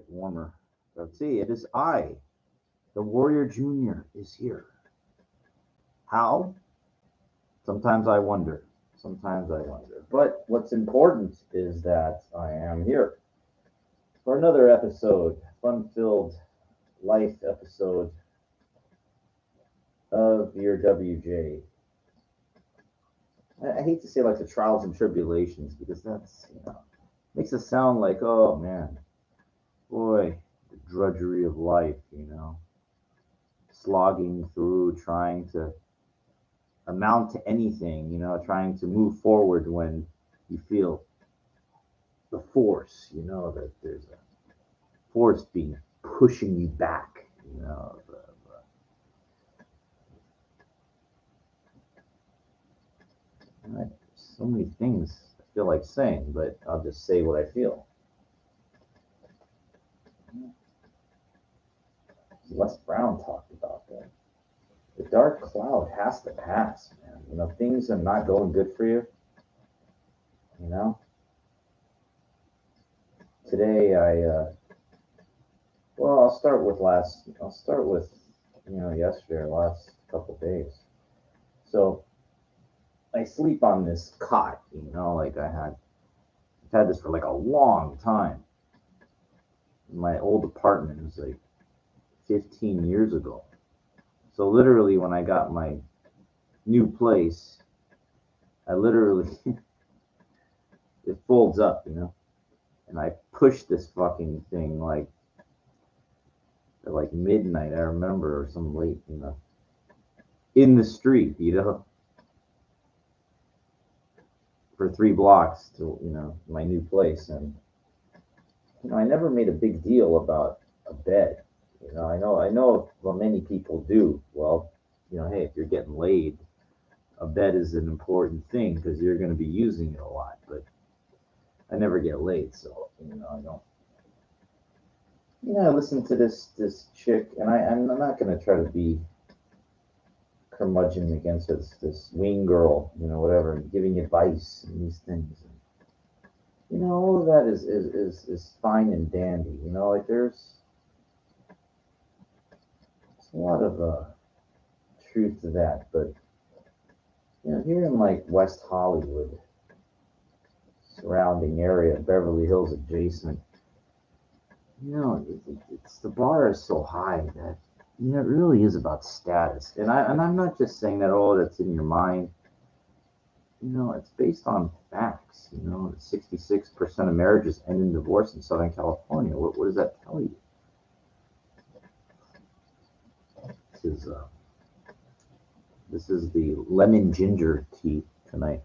get warmer. Let's see, it is I, the Warrior Junior, is here. How? Sometimes I wonder. Sometimes I wonder. But what's important is that I am here for another episode, fun-filled life episode of your WJ. I hate to say like the trials and tribulations because that's, makes it sound like, oh man, boy, the drudgery of life, slogging through, trying to amount to anything, trying to move forward when you feel the force, that there's a force being pushing you back, so many things I feel like saying, but I'll just say what I feel. Les Brown talked about that. The dark cloud has to pass, man. Things are not going good for you. Today well, I'll start with yesterday, last couple days. So I sleep on this cot, like I've had this for like a long time. My old apartment was like 15 years ago. So literally when I got my new place, I literally, it folds up, and I pushed this fucking thing like at like midnight, I remember, or some late, in the street, for 3 blocks to, my new place. And, I never made a big deal about a bed. I know, well, many people do. Well, hey, if you're getting laid, a bed is an important thing because you're going to be using it a lot. But I never get laid, so, I don't. I listen to this chick, and I'm not going to try to be curmudgeon against this wing girl, whatever, and giving advice and these things. And, all of that is fine and dandy. Like there's a lot of truth to that. But, here in like West Hollywood, surrounding area, Beverly Hills adjacent, it's the bar is so high that it really is about status. And I'm not just saying that that's in your mind. It's based on facts. 66% of marriages end in divorce in Southern California. What does that tell you? This is the lemon ginger tea tonight.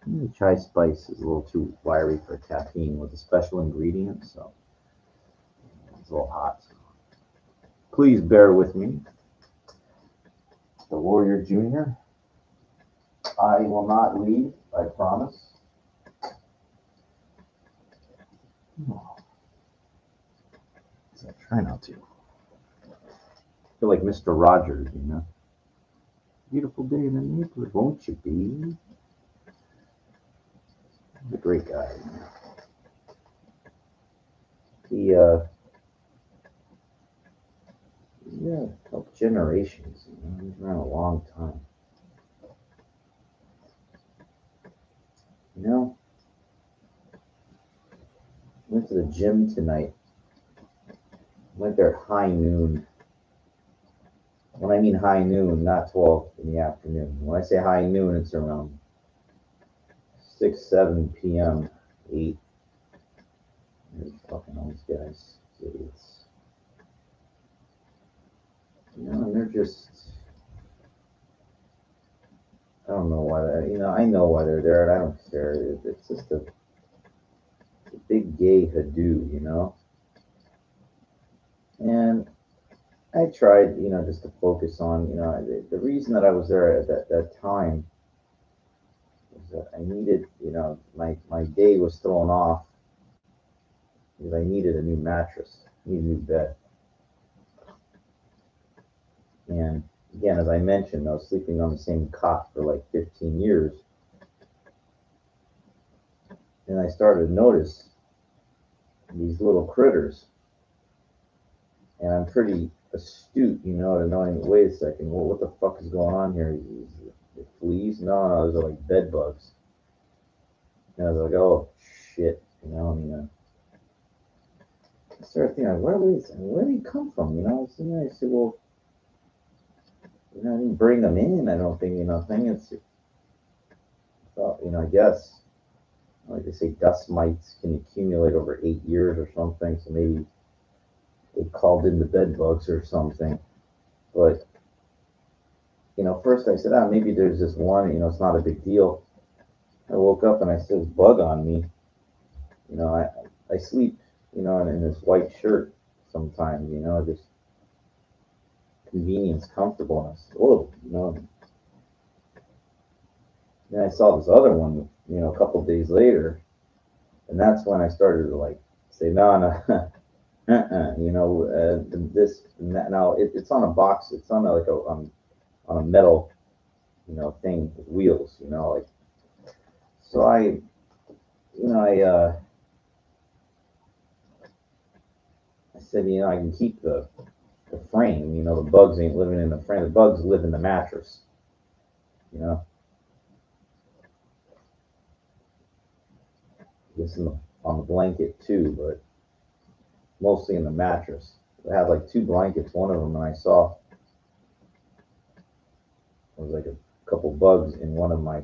The chai spice is a little too wiry for caffeine with a special ingredient, so it's a little hot. Please bear with me. The Warrior Junior. I will not leave, I promise. So I try not to. I feel like Mr. Rogers, Beautiful day in the neighborhood, won't you be? He's a great guy. He, a couple generations, he's around a long time. Went to the gym tonight. Went there at high noon. When I mean high noon, not 12 in the afternoon. When I say high noon, it's around 6, 7 p.m., 8. There's fucking all these guys, idiots. And they're just, I don't know why, I know why they're there, and I don't care. It's just a big gay hoodoo, And I tried, just to focus on, the reason that I was there at that time was that I needed, my day was thrown off because I needed a new mattress, needed a new bed. And again, as I mentioned, I was sleeping on the same cot for like 15 years. And I started to notice these little critters, and I'm pretty astute, to knowing. Wait a second, well, what the fuck is going on here? Fleas? No, no, those are like bed bugs. And I was like, oh shit, I mean, I started thinking, where do they come from? So I said, well, I didn't bring them in. I don't think, thing. It's, I guess, like they say, dust mites can accumulate over 8 years or something. So maybe they called in the bed bugs or something. But, first I said, maybe there's this one, it's not a big deal. I woke up and I said, bug on me. I sleep, in this white shirt sometimes, just convenience, comfortableness. Oh, Then I saw this other one, a couple of days later, and that's when I started to like say, no, no, this now it's on a box, it's on on a metal, thing with wheels, like so you know, I uh, I said, I can keep the frame, the bugs ain't living in the frame, the bugs live in the mattress, you know, just on the blanket too, but mostly in the mattress. I had like two blankets, one of them, and I saw it was like a couple bugs in one of my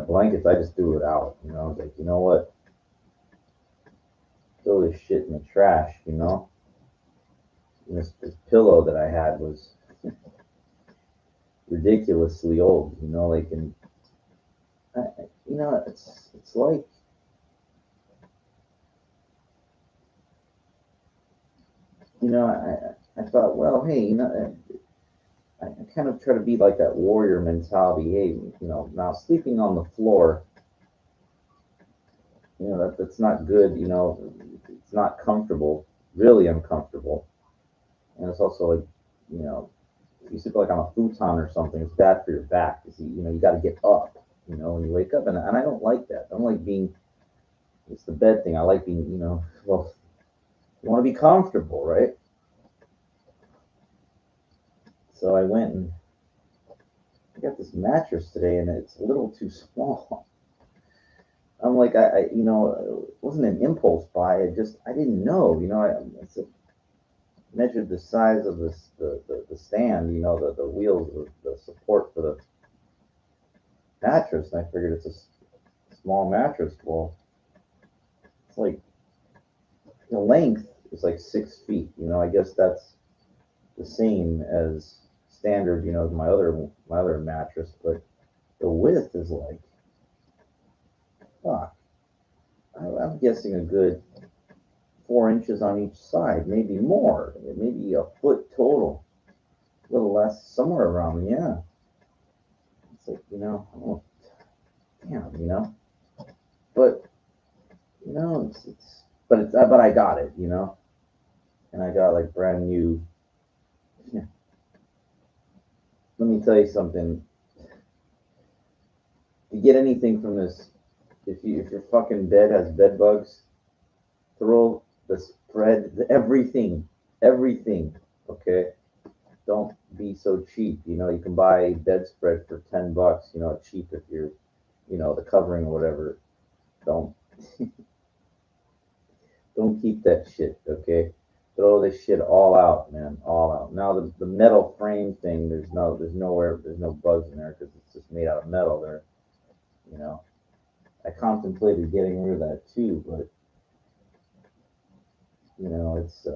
blankets. I just threw it out. I was like, you know what? Throw this shit in the trash. And this pillow that I had was ridiculously old. Like and it's like I thought, well, hey, I kind of try to be like that warrior mentality. Hey, now sleeping on the floor, that's not good. It's not comfortable, really uncomfortable, and it's also like, you know, if you sleep like on a futon or something, it's bad for your back. You got to get up, when you wake up, and I don't like that. I don't like being. It's the bed thing. I like being, well, you want to be comfortable, right? So I went and I got this mattress today, and it's a little too small. I'm like, it wasn't an impulse buy. I didn't know, I measured the size of the stand, the wheels, the support for the mattress, and I figured it's a small mattress. Well, it's like the length is like 6 feet. I guess that's the same as standard, as my other mattress, but the width is like, fuck. I'm guessing a good 4 inches on each side, maybe more, maybe a foot total, a little less, somewhere around. Yeah, it's like, oh damn, but but I got it, and I got like brand new. Yeah. Let me tell you something. If you get anything from this, if your fucking bed has bed bugs, throw the spread, everything. Okay, don't be so cheap. You can buy a bedspread for $10. Cheap if you're, the covering or whatever. Don't don't keep that shit. Okay, throw this shit all out, man, all out. Now the metal frame thing, there's no bugs in there because it's just made out of metal. There, you know. I contemplated getting rid of that too, but it's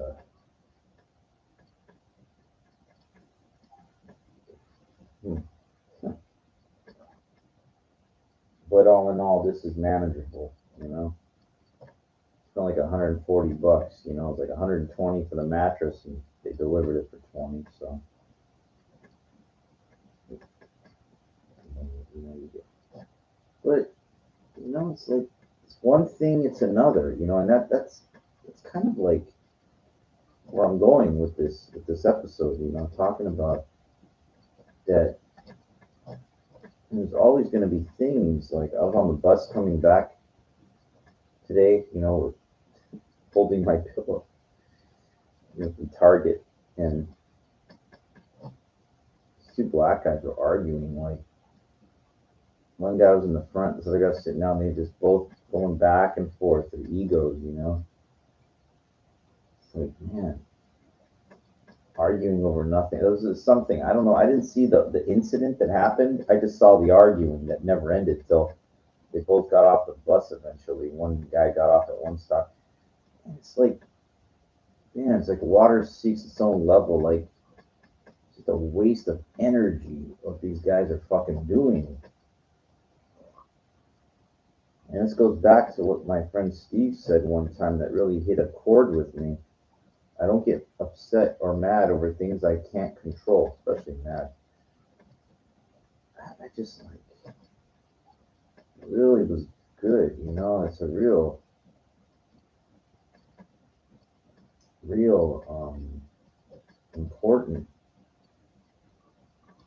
hmm. But all in all, this is manageable. It's only like $140. It's like 120 for the mattress, and they delivered it for 20. So, you get. But it's like it's one thing, it's another. And that's kind of like where I'm going with this episode. Talking about that. There's always going to be things like I was on the bus coming back today. holding my pillow, from Target, and these two black guys were arguing. Like, one guy was in the front, this other guy was sitting down. They just both going back and forth, their egos. It's like, man, arguing over nothing. It was something, I don't know. I didn't see the incident that happened. I just saw the arguing that never ended till they both got off the bus eventually. One guy got off at one stop. And it's like, man, it's like water seeks its own level. Like, it's just a waste of energy what these guys are fucking doing. And this goes back to what my friend Steve said one time that really hit a chord with me. I don't get upset or mad over things I can't control, especially mad. I just like, it really was good, It's a real important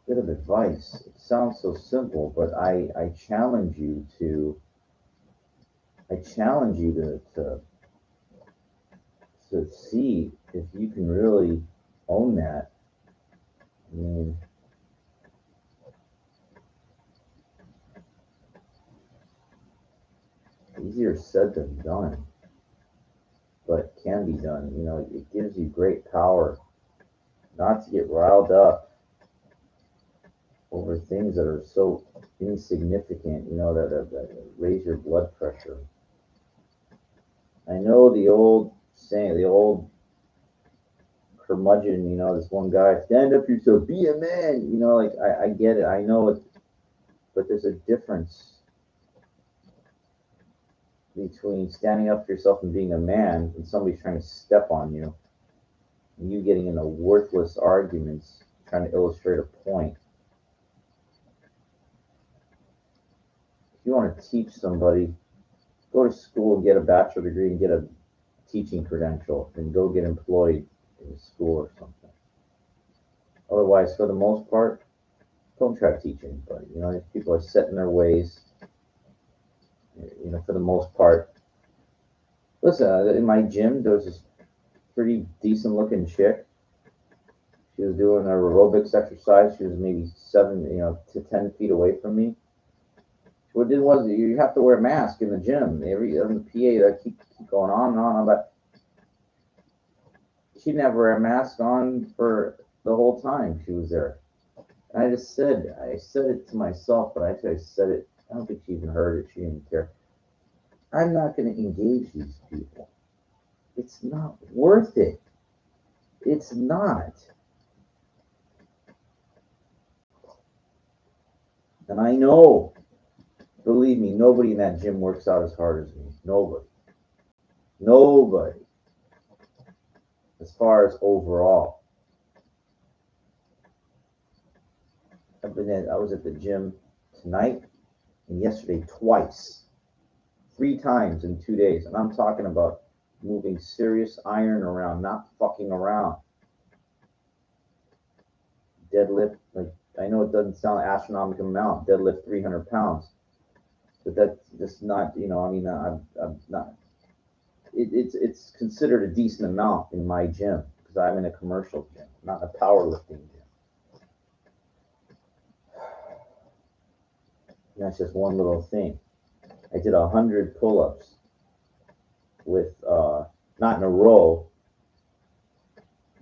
bit of advice. It sounds so simple, but I challenge you to to see if you can really own that. I mean, easier said than done, but can be done. It gives you great power not to get riled up over things that are so insignificant, that raise your blood pressure. I know the old saying, the old curmudgeon, this one guy, stand up yourself, be a man, like, I get it, I know it, but there's a difference between standing up for yourself and being a man and somebody's trying to step on you and you getting into worthless arguments trying to illustrate a point. If you want to teach somebody, go to school and get a bachelor degree and get a teaching credential and go get employed in a school or something. Otherwise, for the most part, don't try to teach anybody. People are set in their ways. For the most part. Listen, in my gym, there was this pretty decent looking chick. She was doing her aerobics exercise. She was maybe 7, to 10 feet away from me. What it did was, you have to wear a mask in the gym. Every the PA that keep going on and on, but she didn't have a mask on for the whole time she was there. And I said it to myself, but I said it. I don't think she even heard it. She didn't care. I'm not going to engage these people. It's not worth it. It's not. And I know, believe me, nobody in that gym works out as hard as me. Nobody. Nobody. As far as overall. I was at the gym tonight and yesterday twice. 3 times in 2 days. And I'm talking about moving serious iron around, not fucking around. Deadlift, like, I know it doesn't sound an astronomical amount, deadlift 300 pounds. But that's just not, I'm not. It's considered a decent amount in my gym because I'm in a commercial gym, not a powerlifting gym. And that's just one little thing. I did 100 pull-ups with, not in a row,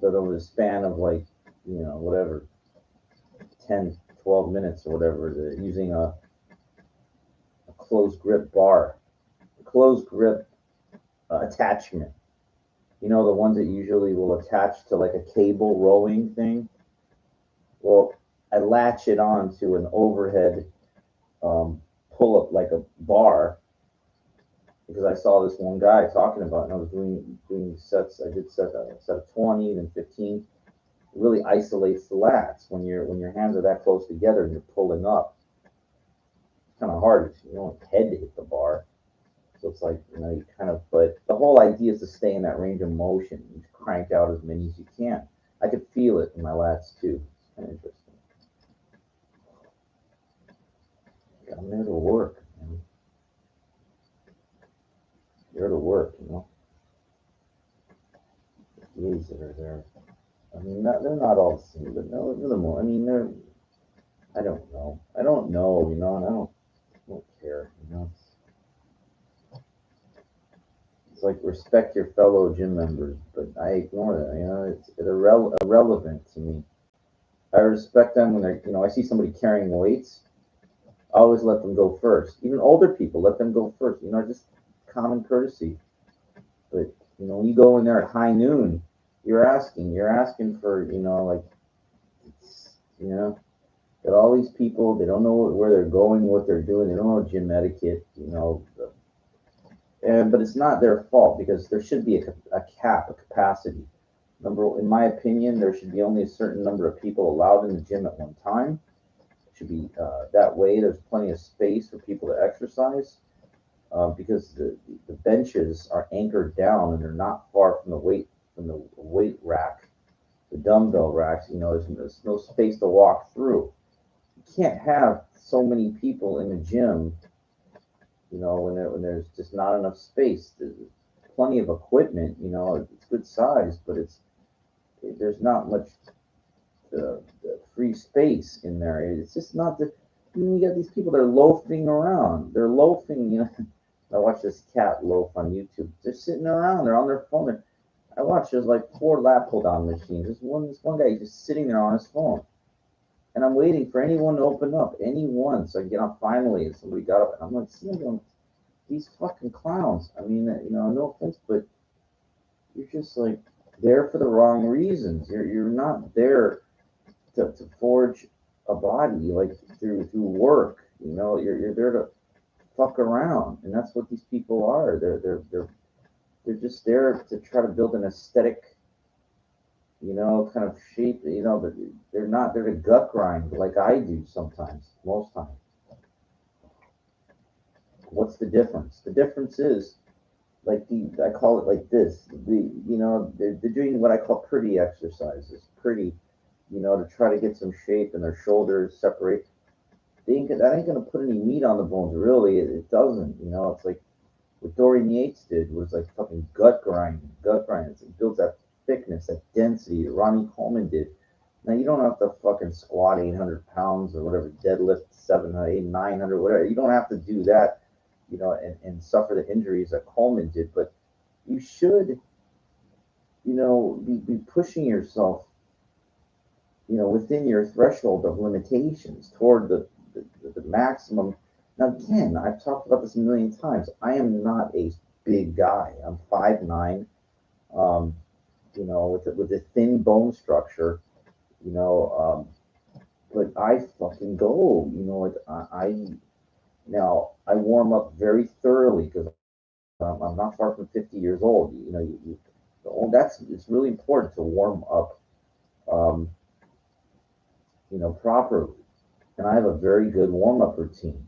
but over the span of like, whatever, 10, 12 minutes or whatever, using a closed grip bar, closed grip attachment. The ones that usually will attach to like a cable rowing thing. Well, I latch it on to an overhead pull up like a bar because I saw this one guy talking about it, and I was doing sets. I did set of 20, then 15. It really isolates the lats when your hands are that close together and you're pulling up. It's kind of hard. You don't want your head to hit the bar. So it's like, you kind of, but the whole idea is to stay in that range of motion and crank out as many as you can. I could feel it in my lats too. It's kind of interesting. I'm there to work, man. There to work, days that are there. I mean, they're not all the same, but no, for the most, I mean, they're. I don't know. I don't know, you know, and I don't care, you know. It's like respect your fellow gym members, but I ignore that. You know, it's irrelevant to me. I respect them when they're, you know, I see somebody carrying weights. I always let them go first. Even older people, let them go first. You know, just common courtesy. But you know, when you go in there at high noon, you're asking for, you know, like, you know, that all these people, they don't know where they're going, what they're doing. They don't know gym etiquette. You know, and but it's not their fault because there should be a cap, a capacity. In my opinion, there should be only a certain number of people allowed in the gym at one time. It should be that way. There's plenty of space for people to exercise because the benches are anchored down and they're not far from the weight rack, the dumbbell racks. You know, there's no space to walk through. You can't have so many people in a gym, you know, when there's just not enough space. There's plenty of equipment, you know, it's good size, but there's not much the free space in there. It's just not the. I mean, you got these people that are loafing around. They're loafing, you know. I watch this cat loaf on YouTube. They're sitting around. They're on their phone. I watch. There's like 4 lap pull down machines. This one guy just sitting there on his phone, and I'm waiting for anyone to open up. Anyone, so I get on finally, and somebody got up, and I'm like, see, I'm going, these fucking clowns. I mean, you know, no offense, but you're just like there for the wrong reasons. You're not there to forge a body like through work. You know, you're there to fuck around, and that's what these people are. They're just there to try to build an aesthetic, you know, kind of shape. You know, but they're not there to gut grind like I do sometimes, most times. What's the difference? The difference is like I call it like this. You know they're doing what I call pretty exercises, pretty, you know, to try to get some shape and their shoulders separate. That ain't gonna put any meat on the bones, really. It doesn't. You know, it's like what Dorian Yates did was like fucking gut grinding. It builds that thickness, that density that Ronnie Coleman did. Now you don't have to fucking squat 800 pounds or whatever, deadlift 700, 900, whatever. You don't have to do that, you know, and suffer the injuries that Coleman did. But you should, you know, be pushing yourself, you know, within your threshold of limitations toward the maximum. Now, again, I've talked about this a million times. I am not a big guy. I'm 5'9", um, you know, with a thin bone structure, you know, but I fucking go, you know, now I warm up very thoroughly because I'm not far from 50 years old. You know, that's it's really important to warm up, um, you know, properly. And I have a very good warm up routine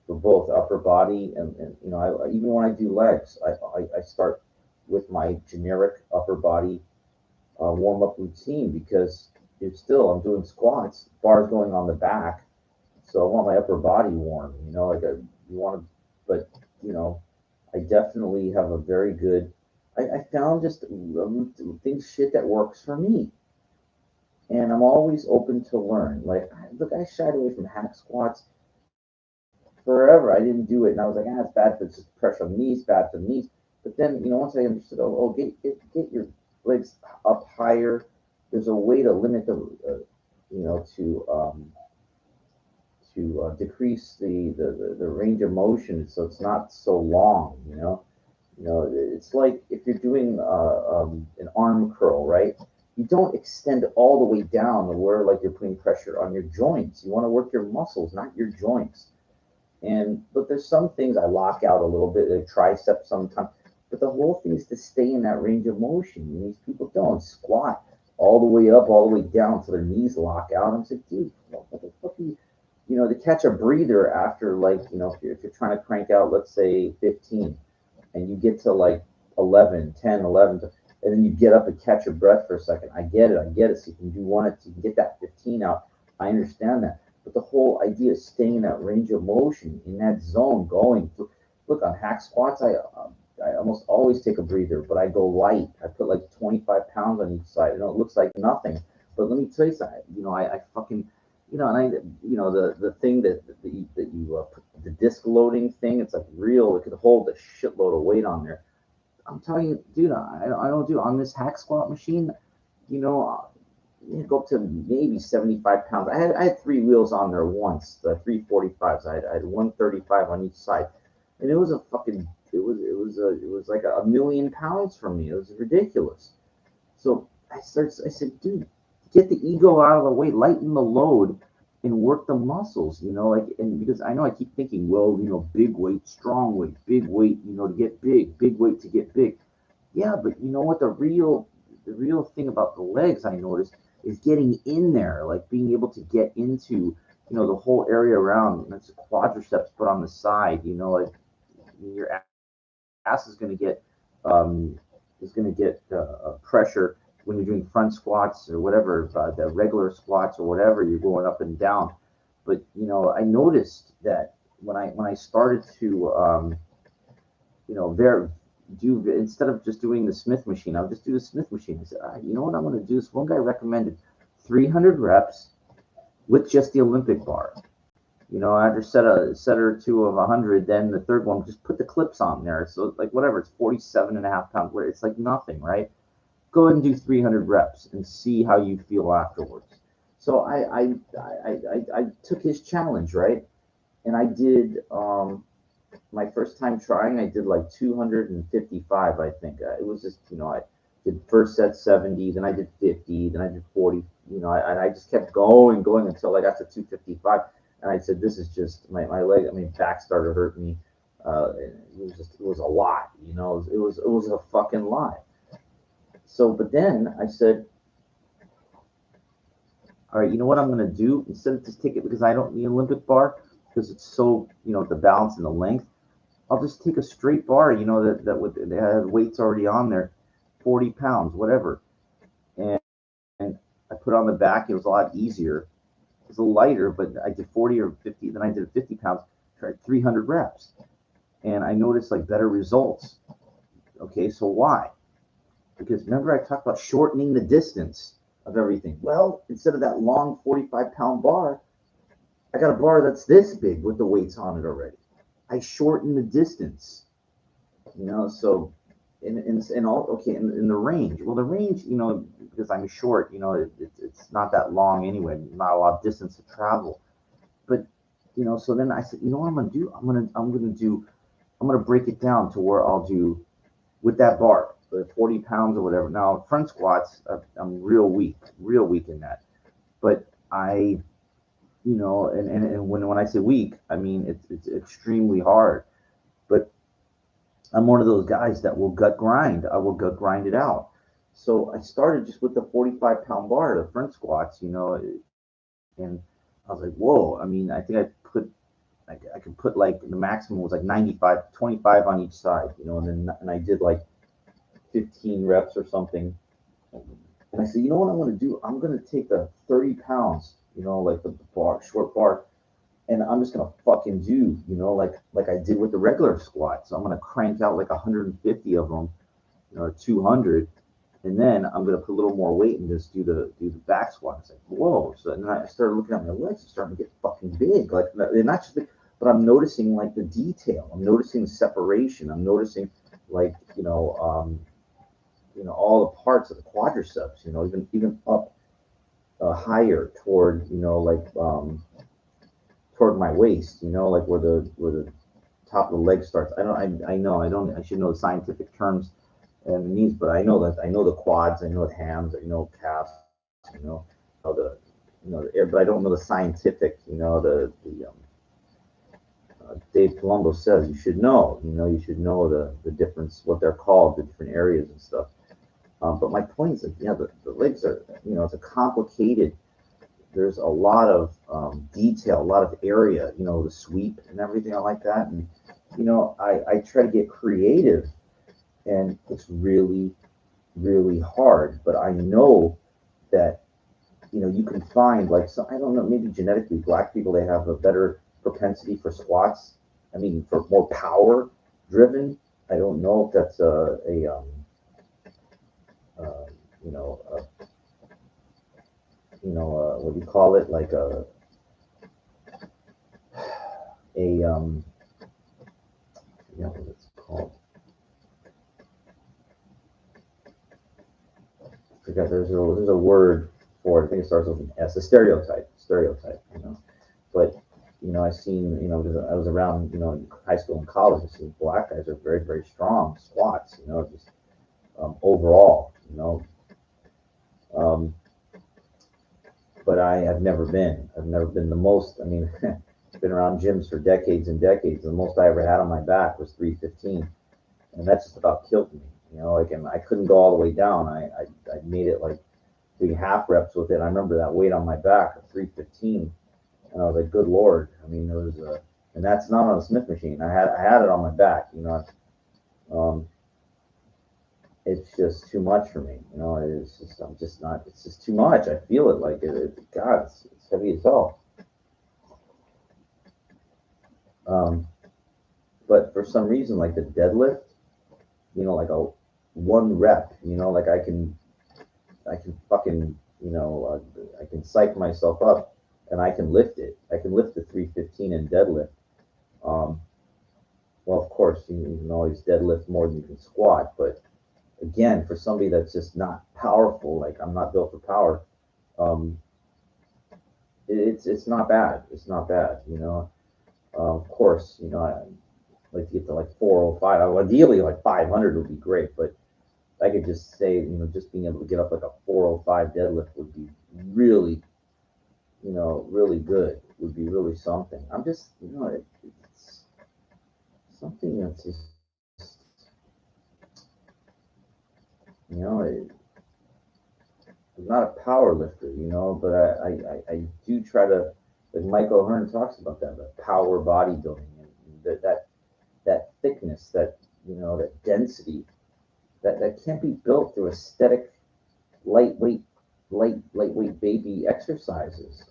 for both upper body and you know, even when I do legs, I start with my generic upper body warm up routine because it's still I'm doing squats, bars going on the back, so I want my upper body warm. You know, you want to, but you know, I definitely have a very good. I found just things shit that works for me, and I'm always open to learn. Like, look, I shied away from hack squats forever. I didn't do it, and I was like, ah, it's bad for just pressure on the knees, bad for the knees. But then, you know, once I understood, get your legs up higher. There's a way to limit you know, to decrease the range of motion, so it's not so long. You know, it's like if you're doing an arm curl, right? You don't extend all the way down to where like you're putting pressure on your joints. You want to work your muscles, not your joints. And but there's some things I lock out a little bit, like triceps sometimes. But the whole thing is to stay in that range of motion. And these people don't squat all the way up, all the way down, so their knees lock out. I'm like, dude, what the fuck are you? You know, to catch a breather after like, you know, if you're trying to crank out, let's say 15, and you get to like 11, 10, 11, and then you get up and catch your breath for a second. I get it. I get it. So you can do one, so you can get that 15 out. I understand that. But the whole idea is staying in that range of motion, in that zone, going through. Look, on hack squats, I almost always take a breather, but I go light. I put like 25 pounds on each side. It looks like nothing, but let me tell you something. I fucking, and the thing that you put the disc loading thing. It's like real. It could hold a shitload of weight on there. I'm telling you, dude. I don't do on this hack squat machine. You know, you go up to maybe 75 pounds. I had three wheels on there once, the 345s. I had 135 on each side, and it was a fucking it was like a million pounds for me. It was ridiculous. So I said, dude, get the ego out of the way, lighten the load, and work the muscles. And because I know I keep thinking, well, big weight, strong weight, big weight, to get big, big weight to get big. Yeah, but you know what? The real thing about the legs I noticed is getting in there, like being able to get into, the whole area around. That's the quadriceps put on the side. Like your ass um, is going to get pressure when you're doing front squats or whatever, the regular squats or whatever. You're going up and down. But I noticed that when I started to very do instead of just doing the Smith machine, I'll just do the Smith machine. I said, you know what I'm going to do? Is one guy recommended 300 reps with just the Olympic bar. After set or two of 100, then the third one, just put the clips on there. So like whatever, it's 47 and a half pounds. Where it's like nothing, right? Go ahead and do 300 reps and see how you feel afterwards. So I took his challenge, right? And I did my first time trying, I did like 255, I think. It was just, I did first set 70, then I did 50, then I did 40, and I just kept going until I got to 255. And I said, this is just my leg. I mean, back started hurting me. It was a lot, it was a fucking lot. So, but then I said, all right, you know what I'm going to do? Instead of just take it because I don't need Olympic bar because it's so, the balance and the length. I'll just take a straight bar, that had weights already on there, 40 pounds, whatever. And I put on the back. It was a lot easier. It was a little lighter, but I did 40 or 50. Then I did 50 pounds, tried 300 reps. And I noticed like better results. Okay, so why? Because remember I talked about shortening the distance of everything. Well, instead of that long 45-pound bar, I got a bar that's this big with the weights on it already. I shorten the distance, so in all okay in the range. Well, the range, because I'm short, it's not that long anyway, not a lot of distance to travel. But so then I said, you know what I'm gonna do? I'm gonna break it down to where I'll do with that bar, the 40 pounds or whatever. Now front squats, I'm real weak in that. But and when I say weak, I mean it's extremely hard. But I'm one of those guys that will gut grind. I will gut grind it out. So I started just with the 45-pound bar, the front squats, and I was like, whoa. I mean, I think I could put like the maximum was like 95, 25 on each side, and I did like 15 reps or something. And I said, you know what I'm going to do? I'm going to take the 30 pounds, like the bar, short bar, and I'm just gonna fucking do, like I did with the regular squat. So I'm gonna crank out like 150 of them, or 200, and then I'm gonna put a little more weight and just do the back squat. It's like whoa. So then I started looking at my legs, it's starting to get fucking big. Like they're not just big, but I'm noticing like the detail. I'm noticing the separation. I'm noticing like all the parts of the quadriceps. Even up higher toward toward my waist, like where the top of the leg starts. I know I don't I should know the scientific terms and the knees, but I know the quads, I know the hams, I know calves, the but I don't know the scientific, the Dave Palumbo says you should know, you should know the difference, what they're called, the different areas and stuff. But my point is that yeah, the legs are, it's a complicated, there's a lot of detail, a lot of area, the sweep and everything like that. And, I try to get creative and it's really, really hard. But I know that, you can find like, so I don't know, maybe genetically black people, they have a better propensity for squats. I mean, for more power driven. I don't know if that's uh, you know, what do you call it? Like a what it's called. I forgot. There's a word for it. I think it starts with an S. A stereotype. Stereotype. But I seen, because I was around, in high school and college. I seen black guys are very, very strong squats. Just overall. Um, but I have never been. I've never been the most. I mean, been around gyms for decades and decades. The most I ever had on my back was 315, and that just about killed me. Like, and I couldn't go all the way down. I made it like doing half reps with it. I remember that weight on my back of 315, and I was like, good lord. I mean, there was a, and that's not on a Smith machine. I had it on my back. Um, it's just too much for me. It's just, I'm just not. It's just too much. I feel it like God. It's heavy as hell. Um, but for some reason, like the deadlift, like a one rep, like I can fucking, I can psych myself up and I can lift it. I can lift the 315 in deadlift. Um, well, of course, you can always deadlift more than you can squat, but again, for somebody that's just not powerful, like I'm not built for power, um, it's not bad. It's not bad. Of course, I like to get to like 405. Ideally, like 500 would be great, but I could just say, just being able to get up like a 405 deadlift would be really, really good. Would be really something. I'm just, it's something that's just, you know, it, I'm not a power lifter, but I do try to, like Mike O'Hearn talks about that, the power bodybuilding, and that thickness, that density, that can't be built through aesthetic, lightweight, lightweight baby exercises.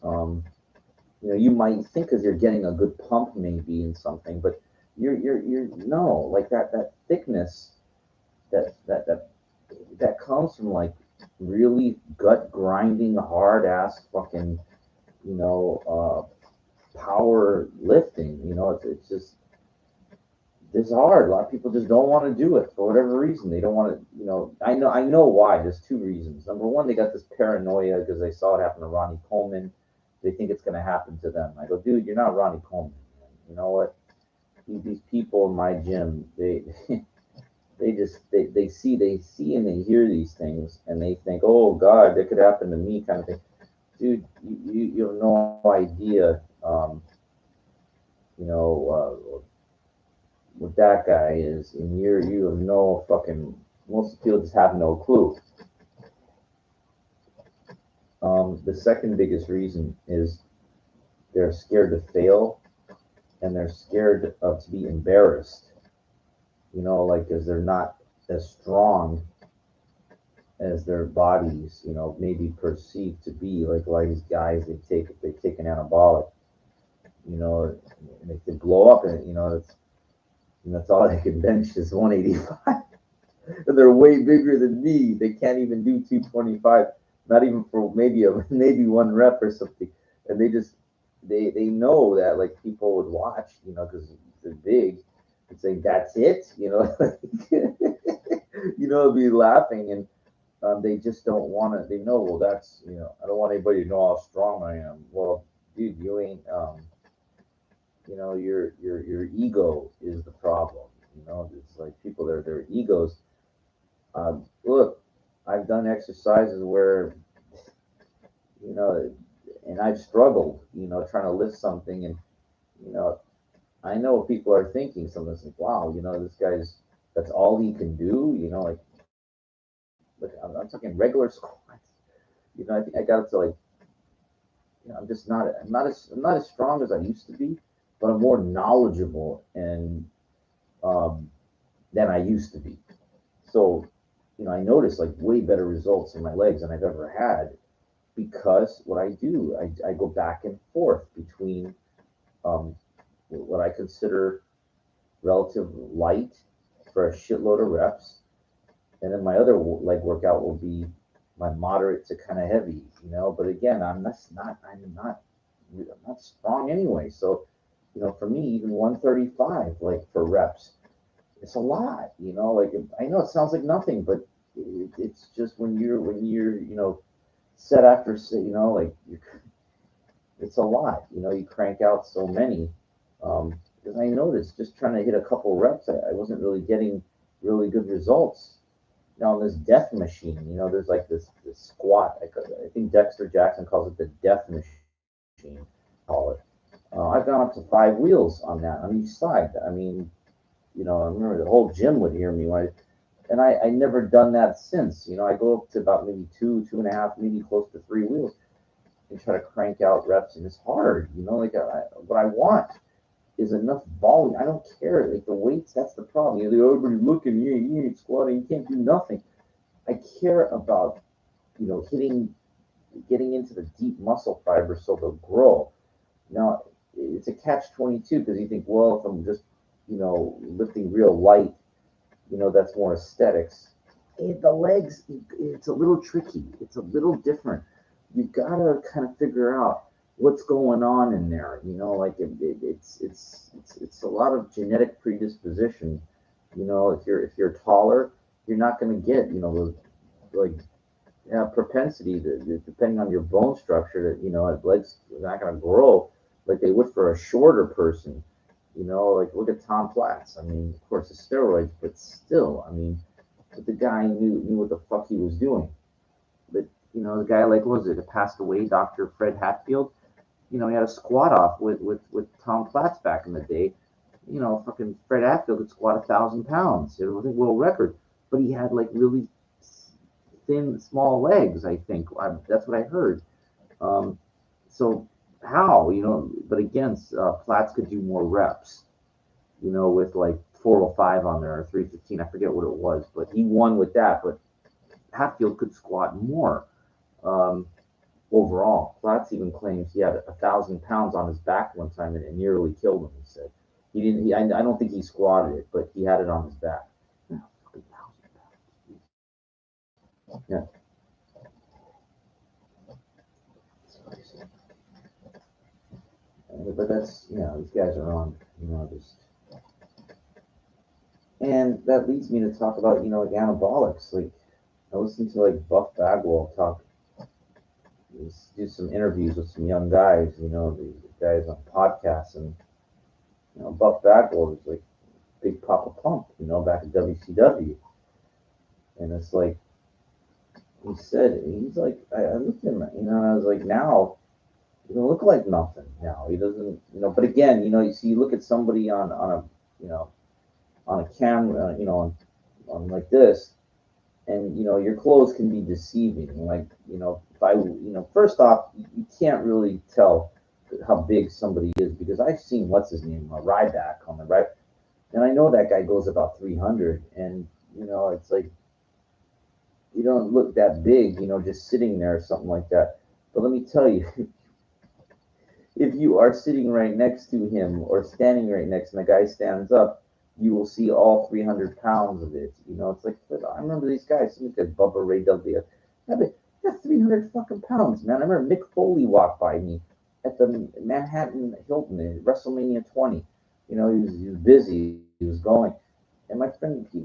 You might think because you're getting a good pump maybe in something, but you're no, like that thickness that that that that comes from like really gut grinding hard ass fucking you know power lifting. It's just it's hard. A lot of people just don't want to do it for whatever reason. They don't want to. I know why. There's two reasons. Number one, they got this paranoia because they saw it happen to Ronnie Coleman. They think it's going to happen to them. I go, dude, you're not Ronnie Coleman. Man. You know what? These people in my gym, they they see and they hear these things and they think, oh God, that could happen to me, kind of thing. Dude, you have no idea. What that guy is, and you have no fucking. Most people just have no clue. The second biggest reason is they're scared to fail and they're scared of to be embarrassed. Like because they're not as strong as their bodies, maybe perceived to be. Like a lot of these guys, they take an anabolic, and they can blow up, and that's all they can bench is 185. And they're way bigger than me. They can't even do 225, not even for maybe maybe one rep or something. And they know that like people would watch, because they're big, and say that's it, be laughing, and they just don't want to. They know, well, that's I don't want anybody to know how strong I am. Well, dude, you ain't. Your ego is the problem. It's like people, their egos. Look, I've done exercises where you know, and I've struggled, trying to lift something, and you know, I know what people are thinking. Someone's like, wow, this guy's that's all he can do. Like I'm talking regular squats. I think I got up to like, I'm not as strong as I used to be, but I'm more knowledgeable and um, than I used to be. So, I noticed like way better results in my legs than I've ever had because what I do, I go back and forth between um, what I consider relative light for a shitload of reps, and then my other leg workout will be my moderate to kind of heavy, But again, I'm not strong anyway. So, for me, even 135, like for reps, it's a lot. Like I know it sounds like nothing, but it's just when you're set after like it's a lot. You crank out so many. Because I noticed just trying to hit a couple reps, I wasn't really getting really good results. Now on this death machine, there's like this squat. I think Dexter Jackson calls it the death machine. Call it. I've gone up to 5 wheels on that on each side. I mean, I remember the whole gym would hear me and I never done that since. I go up to about maybe 2.5, maybe close to 3 wheels and try to crank out reps, and it's hard. Like what I want is enough volume. I don't care. Like the weights, that's the problem. Everybody's looking, you ain't squatting, you can't do nothing. I care about, getting into the deep muscle fibers so they'll grow. Now, it's a catch-22 because you think, well, if I'm just, lifting real light, that's more aesthetics. The legs, it's a little tricky. It's a little different. You've got to kind of figure out what's going on in there. Like it's a lot of genetic predisposition. If you're taller, you're not going to get like propensity depending on your bone structure that legs are not going to grow like they would for a shorter person. Like look at Tom Platz. I mean, of course, the steroids, but still, I mean, but the guy knew what the fuck he was doing. But the guy like what was it? That passed away, Dr. Fred Hatfield. He had a squat off with Tom Platz back in the day. Fucking Fred Hatfield could squat 1,000 pounds. It was a world record, but he had like really thin, small legs. I think that's what I heard. So how but again, Platz could do more reps. With like 405 on there or 315. I forget what it was, but he won with that. But Hatfield could squat more. Overall, Platz even claims he had 1,000 pounds on his back one time and it nearly killed him. He said he didn't. I don't think he squatted it, but he had it on his back. Yeah. But that's these guys are on just, and that leads me to talk about like anabolics. Like I listened to like Buff Bagwell talk, do some interviews with some young guys. The guys on podcasts, and Buff Bagwell was like Big Papa Pump, back at WCW, and it's like he's like I looked at him, and I was like now. He doesn't look like nothing now. He doesn't, But again, you look at somebody on a, on a camera, on like this, and your clothes can be deceiving. Like, if I, first off, you can't really tell how big somebody is because I've seen what's his name, Ryback on the right, and I know that guy goes about 300, and it's like you don't look that big, just sitting there or something like that. But let me tell you. If you are sitting right next to him or standing right next and the guy stands up, you will see all 300 pounds of it. It's like, I remember these guys, look at Bubba Ray Dudley. That's 300 fucking pounds, man. I remember Mick Foley walked by me at the Manhattan Hilton in WrestleMania 20. He was busy, he was going. And my friend, he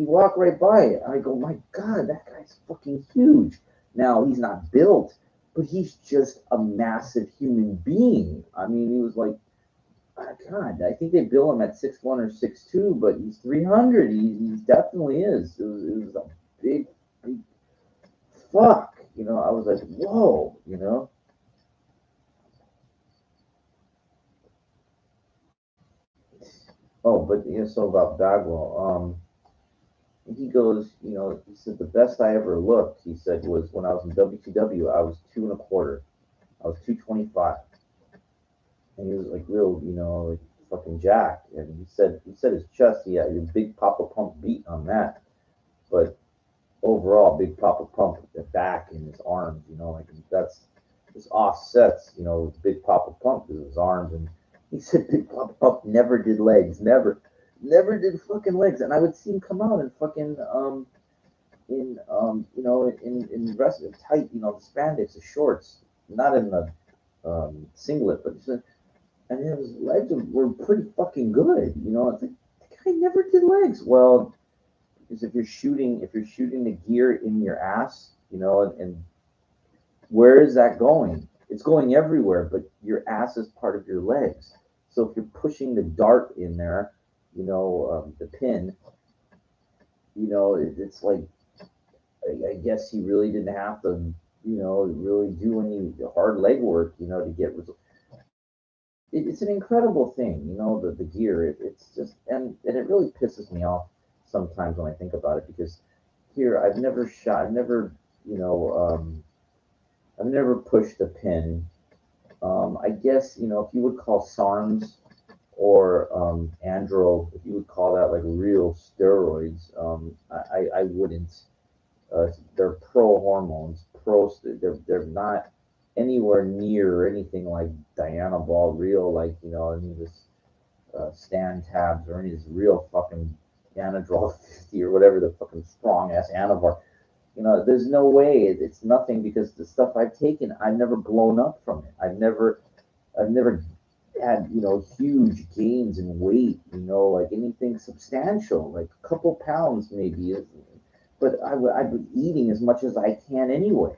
walked right by. I go, my God, that guy's fucking huge. Now, he's not built, but he's just a massive human being. I mean, he was like, God, I think they bill him at 6'1" or 6'2", but he's 300. He definitely is. It was a big fuck. I was like, whoa, Oh, but so about Bagwell, he goes, he said the best I ever looked, he said, was when I was in WCW, I was 2.25. I was 225. And he was like real, like fucking jacked. And he said his chest, he had a big Papa Pump beat on that. But overall, big Papa Pump at the back and his arms, like that's this offsets, Big Papa Pump is his arms. And he said Big Papa Pump never did legs, never. never did fucking legs, and I would see him come out and fucking in rest tight, the spandex, the shorts, not in the singlet, but just, and his legs were pretty fucking good. It's like the guy never did legs. Well, because if you're shooting the gear in your ass, and where is that going? It's going everywhere, but your ass is part of your legs. So if you're pushing the dart in there, the pin, it's like I guess he really didn't have to, really do any hard leg work, to get results. It's an incredible thing, the gear. It's just, and it really pisses me off sometimes when I think about it because here I've never shot, you know, um, I've never pushed a pin. I guess, if you would call SARMs or Andro, if you would call that like real steroids, I wouldn't. They're pro hormones, they're not anywhere near anything like Dianabol, real like any of this Stan tabs or any of this real fucking Anadrol 50 or whatever the fucking strong ass Anavar. There's no way it's nothing because the stuff I've taken, I've never blown up from it. I've never had huge gains in weight. Like anything substantial, like a couple pounds maybe. But I've been eating as much as I can anyway,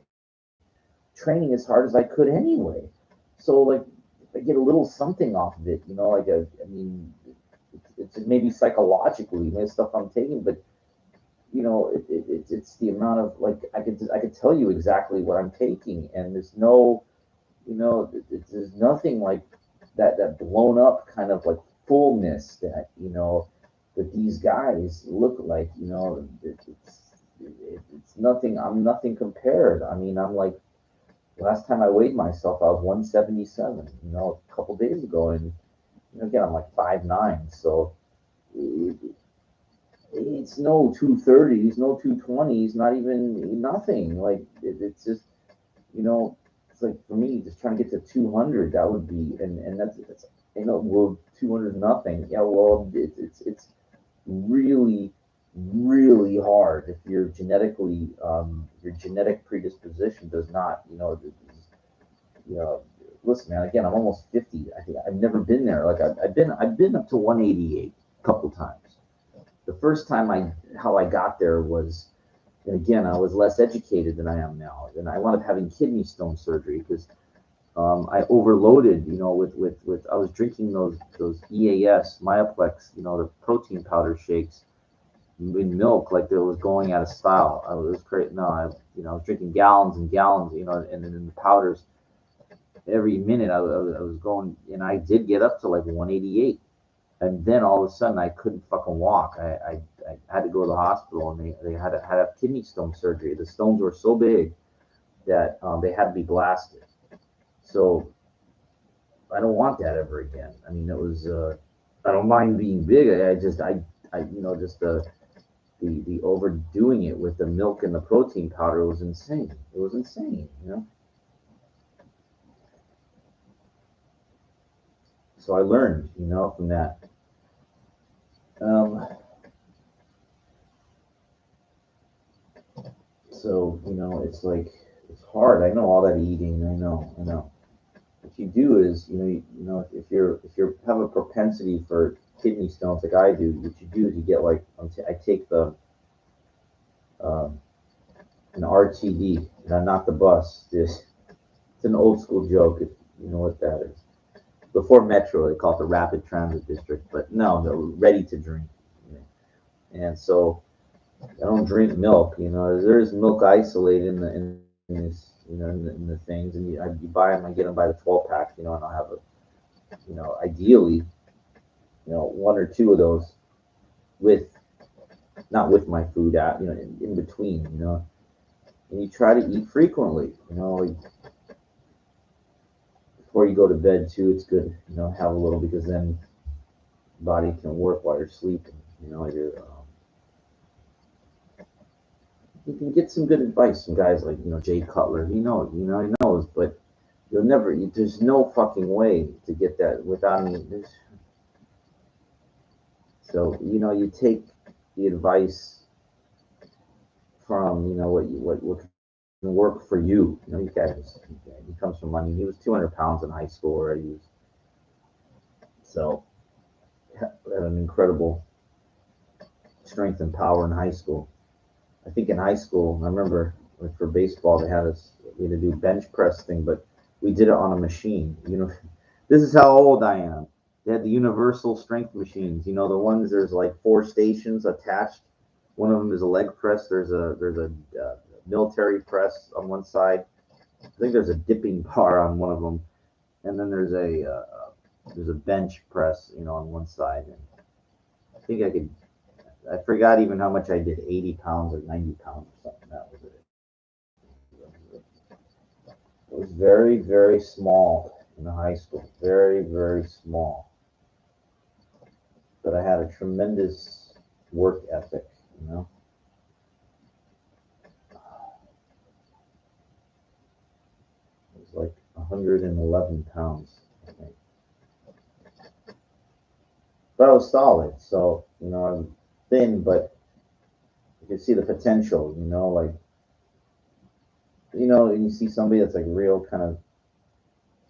training as hard as I could anyway. So like, if I get a little something off of it, like I mean, it's maybe psychologically, maybe stuff I'm taking, but it's the amount of like I could tell you exactly what I'm taking, and there's no, there's nothing like that blown up kind of like fullness that these guys look like. It's nothing. I'm nothing compared. I mean, I'm like last time I weighed myself, I was 177. A couple days ago, and again, I'm like 5'9", so it, it's no 230s, no 220s, not even nothing. Like it's just you know, it's like for me, just trying to get to 200, that would be, and that's well, 200 nothing. Yeah, well, it's really really hard if your genetic predisposition does not, you know. Listen, man. Again, I'm almost 50. I've never been there. Like I've been up to 188 a couple times. The first time how I got there was, and again, I was less educated than I am now, and I wound up having kidney stone surgery because I overloaded, with I was drinking those EAS Myoplex, the protein powder shakes in milk like it was going out of style. I was crazy. No, I was drinking gallons and gallons, and then in the powders every minute I was going, and I did get up to like 188, and then all of a sudden I couldn't fucking walk. I had to go to the hospital, and they had to have kidney stone surgery. The stones were so big that they had to be blasted. So I don't want that ever again. I mean, it was. I don't mind being big. Just the overdoing it with the milk and the protein powder was insane. It was insane. So I learned, from that. Um, so it's like it's hard. I know all that eating. I know. What you do is, if you have a propensity for kidney stones like I do, what you do is you get like I take the um, an RTD, not the bus. It's an old school joke if you know what that is. Before Metro, they call it the Rapid Transit District, but no, they're ready to drink. And so I don't drink milk. There's milk isolate in this, in the things, and you buy them. I get them by the 12 pack, and I'll have ideally, one or two of those with not with my food out, in between, and you try to eat frequently, like before you go to bed too. It's good, have a little because then body can work while you're sleeping. You can get some good advice from guys like Jay Cutler. He knows, but you'll never. There's no fucking way to get that without. I mean, So, you take the advice from, what can work for you. You guys, he comes from money. He was 200 pounds in high school already. So, had an incredible strength and power in high school. I think in high school, I remember for baseball, we had to do bench press thing, but we did it on a machine. This is how old I am. They had the universal strength machines. The ones there's like four stations attached. One of them is a leg press. There's a military press on one side. I think there's a dipping bar on one of them, and then there's a bench press, on one side. And I think I forgot even how much I did, 80 pounds or 90 pounds or something. That was it. It was very, very small in the high school. Very, very small. But I had a tremendous work ethic. It was like 111 pounds, I think. But I was solid. So, I'm thin, but you can see the potential, like, and you see somebody that's like real kind of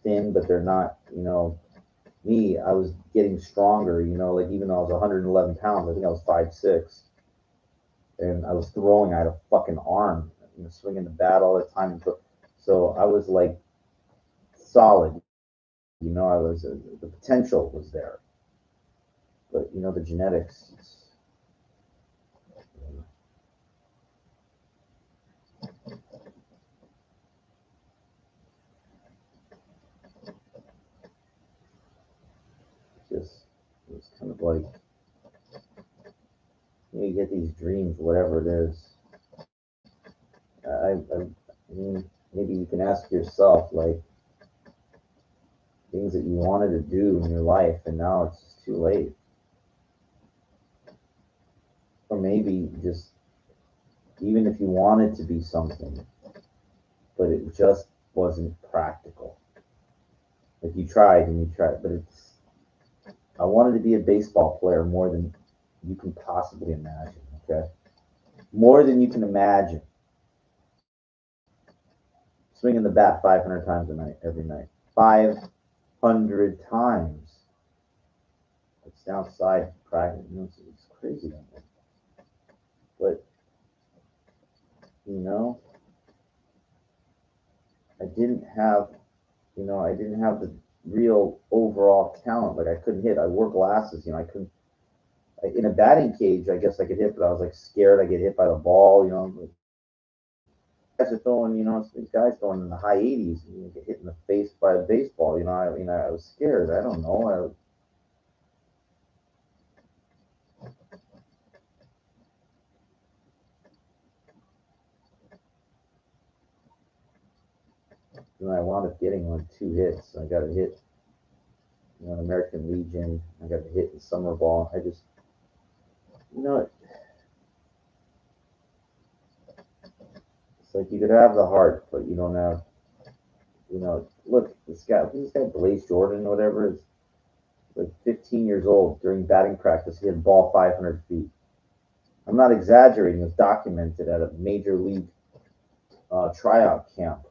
thin, but they're not, me, I was getting stronger, like even though I was 111 pounds, I think I was 5'6", and I was throwing, I had a fucking arm, swinging the bat all the time. So I was like solid, the potential was there, but the genetics, just, it was kind of like, you get these dreams, whatever it is. I mean, maybe you can ask yourself, like, things that you wanted to do in your life, and now it's just too late. Or maybe just, even if you wanted to be something, but it just wasn't practical. Like you tried and you tried, but I wanted to be a baseball player more than you can possibly imagine, okay? More than you can imagine. Swinging the bat 500 times a night, every night. 500 times. It's outside practice. It's crazy. But, you know, I didn't have, I didn't have the real overall talent. Like I couldn't hit. I wore glasses. I couldn't. In a batting cage, I guess I could hit, but I was like scared I get hit by the ball. Guys are throwing, these guys throwing in the high 80s, and you get hit in the face by a baseball. I was scared. I don't know. I wound up getting like 2 hits. I got a hit, in American Legion. I got a hit in summer ball. You know, it's like you could have the heart, but you don't have, look, this guy Blaze Jordan or whatever is like 15 years old during batting practice. He had ball 500 feet. I'm not exaggerating. It's documented at a major league tryout camp.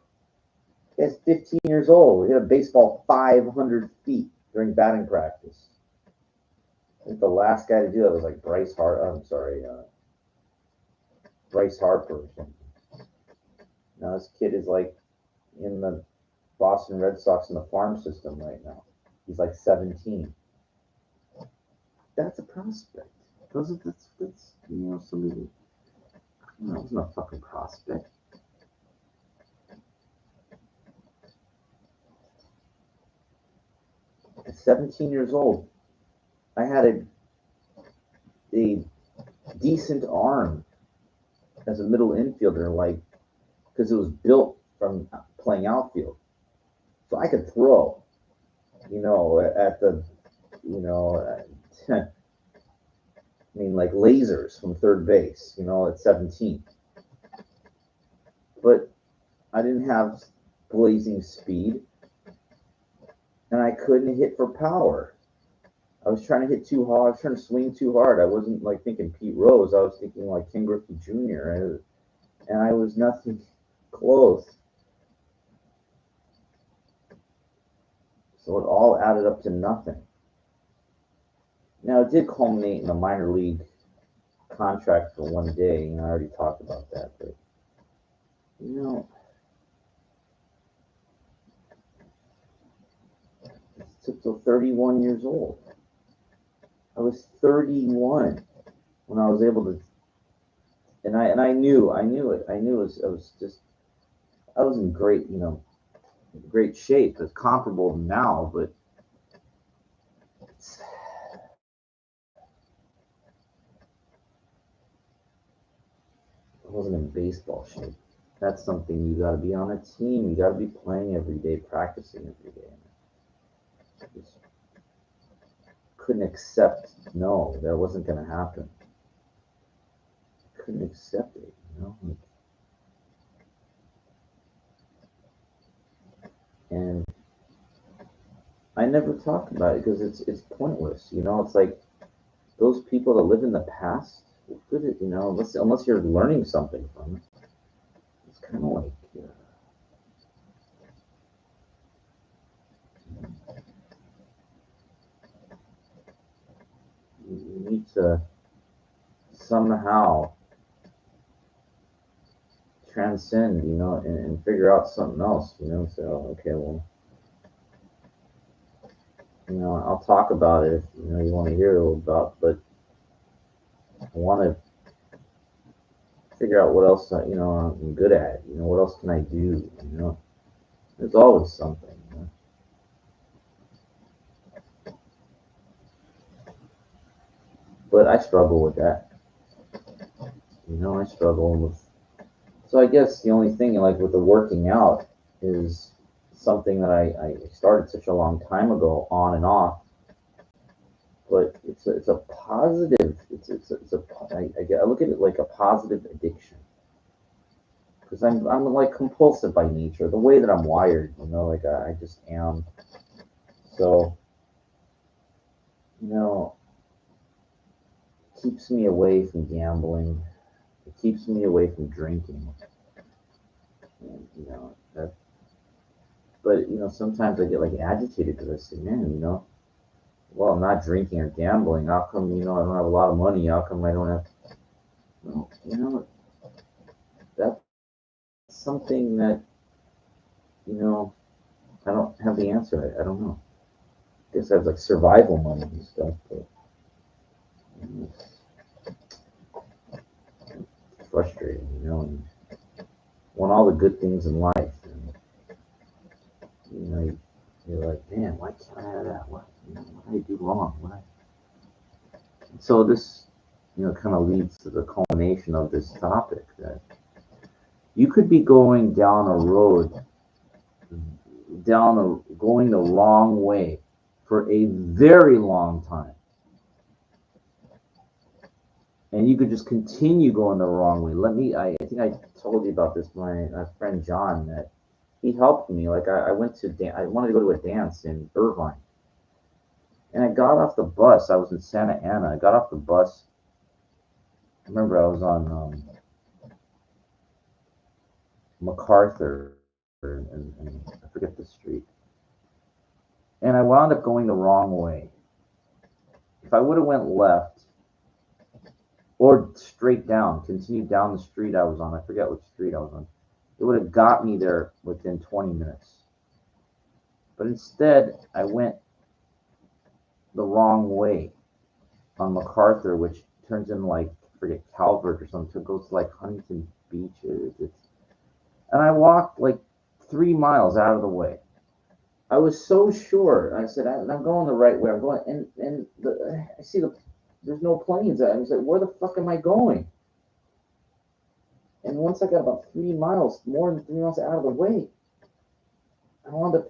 He's 15 years old. He hit a baseball 500 feet during batting practice. I think the last guy to do that was like Bryce Harper or something. Now this kid is like in the Boston Red Sox in the farm system right now. He's like 17. That's a prospect. That's somebody. That wasn't a fucking prospect. At 17 years old, I had a decent arm as a middle infielder, like because it was built from playing outfield, so I could throw. At the, I mean, like lasers from third base. At 17, but I didn't have blazing speed, and I couldn't hit for power. I was trying to hit too hard. I was trying to swing too hard. I wasn't like thinking Pete Rose. I was thinking like Ken Griffey Jr. And I was nothing close. So it all added up to nothing. Now it did culminate in a minor league contract for one day. I already talked about that, but you know, it took till 31 years old. I was 31 when I was able to, and I knew it. I knew it was just I was in great great shape. It's comparable now, but I wasn't in baseball shape. That's something you got to be on a team. You got to be playing every day, practicing every day. Just couldn't accept no, that wasn't going to happen. Couldn't accept it, and I never talk about it because it's pointless. It's like those people that live in the past. Unless you're learning something from it, it's kind of like you need to somehow transcend, and figure out something else, So okay, well, I'll talk about it if you want to hear about, but I want to figure out what else I'm good at. What else can I do? There's always something. But I struggle with that. I struggle with. So I guess the only thing like with the working out is something that I started such a long time ago, on and off. But it's a positive. I look at it like a positive addiction because I'm like compulsive by nature, the way that I'm wired. Like I just am. So it keeps me away from gambling. It keeps me away from drinking. And, that. But sometimes I get like agitated because I say, man, well, I'm not drinking or gambling. How come I don't have a lot of money? How come I don't have? Well, that's something that you know I don't have the answer. I don't know. I guess I have like survival money and stuff, but it's frustrating, and want all the good things in life, and you're like, man, why can't I have that? What did I do wrong? So this, kind of leads to the culmination of this topic that you could be going down a road, going the wrong way for a very long time. And you could just continue going the wrong way. I think I told you about this. My friend John, that he helped me. Like I I wanted to go to a dance in Irvine. And I got off the bus. I was in Santa Ana. I got off the bus. I remember I was on MacArthur, and I forget the street. And I wound up going the wrong way. If I would have went left or straight down, continued down the street I was on, I forget which street I was on, it would have got me there within 20 minutes. But instead, I went the wrong way on MacArthur, which turns in like, I forget, Calvert or something, so it goes to like Huntington Beach. And I walked like 3 miles out of the way. I was so sure. I said, I'm going the right way. I'm going, and I see there's no planes. I was like, where the fuck am I going? And once I got about 3 miles, more than 3 miles out of the way, I wound up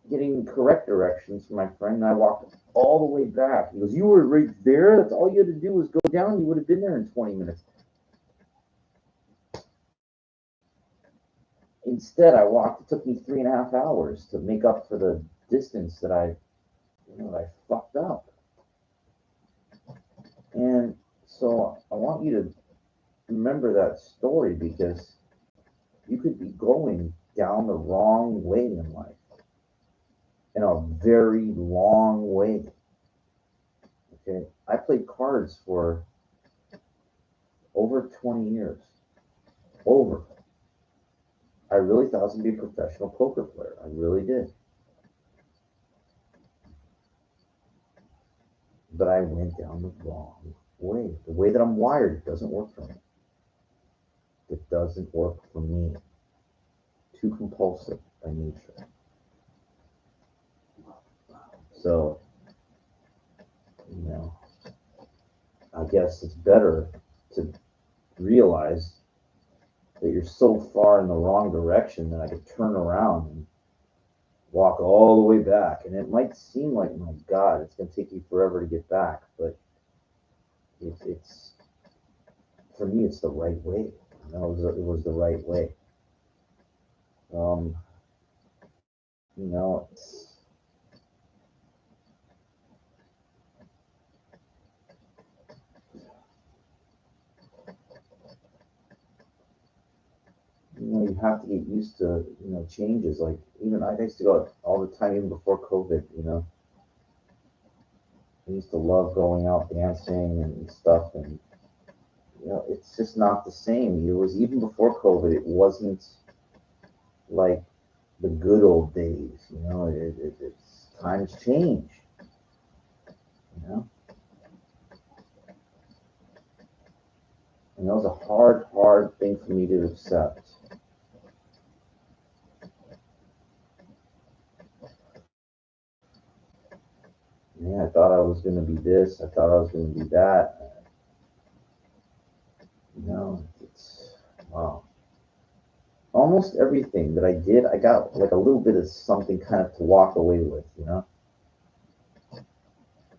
getting correct directions from my friend, and I walked all the way back. He goes, "You were right there. That's all you had to do was go down. You would have been there in 20 minutes." Instead, I walked. It took me 3.5 hours to make up for the distance that I I fucked up. And so I want you to remember that story because you could be going down the wrong way in life, in a very long way. Okay. I played cards for over 20 years. Over. I really thought I was going to be a professional poker player. I really did. But I went down the wrong way. The way that I'm wired, it doesn't work for me. It doesn't work for me. Too compulsive by nature. So, you know, I guess it's better to realize that you're so far in the wrong direction that I could turn around and walk all the way back. And it might seem like, my God, it's going to take you forever to get back, but it's for me, it's the right way. It was the right way. Um, it's you have to get used to changes. Like even I used to go out all the time, even before COVID. I used to love going out dancing and stuff, and it's just not the same. It was even before COVID. It wasn't like the good old days. It's times change. You know, and that was a hard thing for me to accept. Yeah, I thought I was going to be this. I thought I was going to be that. It's wow. Almost everything that I did, I got like a little bit of something kind of to walk away with.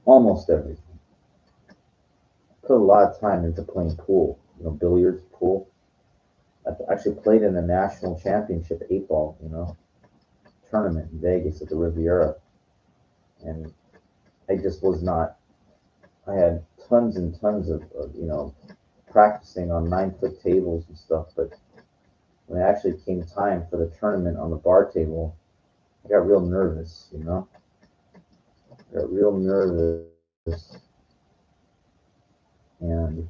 Almost everything. Put a lot of time into playing pool, billiards, pool. I actually played in the national championship 8 ball, tournament in Vegas at the Riviera. And I just was not, I had tons and tons of practicing on 9 foot tables and stuff. But when it actually came time for the tournament on the bar table, I got real nervous. I got real nervous, and